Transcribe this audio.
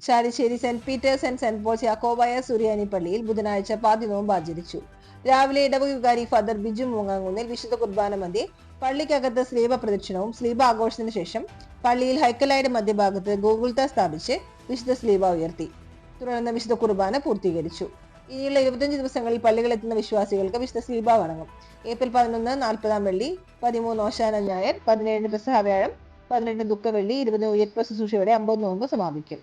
Chalissery Saint Peter's and Saint Paul's യാക്കോബായ സുറിയാനി പള്ളിയിൽ ബുധനാഴ്ച പാതിനോമ്പ് ആചരിച്ചു. രാവിലെ ഇടവക വികാരി ഫാദർ ബിജു മൂങ്ങാങ്കുന്നിൽ വിശുദ്ധ കുർബാന മധ്യേ പള്ളിക്കകത്ത് സ്ലീബ പ്രദക്ഷിണവും സ്ലീബ ആഘോഷത്തിന് ശേഷം പള്ളിയിൽ ഹൈക്കലായുടെ മധ്യഭാഗത്ത് ഗോകുൽത്ത സ്ഥാപിച്ച് വിശുദ്ധ സ്ലീബ ഉയർത്തി. തുടർന്ന് വിശുദ്ധ കുർബാന പൂർത്തീകരിച്ചു. ഇനിയുള്ള 25 ദിവസങ്ങളിൽ പള്ളികളെത്തുന്ന വിശ്വാസികൾക്ക് വിശുദ്ധ സ്ലീബ വണങ്ങും. ഏപ്രിൽ 11 40-ാം വെള്ളി, 13 ഓശാന ഞായർ, 17 പെസഹ വ്യാഴം, 18 ദുഃഖവെള്ളി, 20 ഉയർപ്പ് ശുശ്രൂഷയോടെ 50 നോമ്പ് സമാപിക്കും.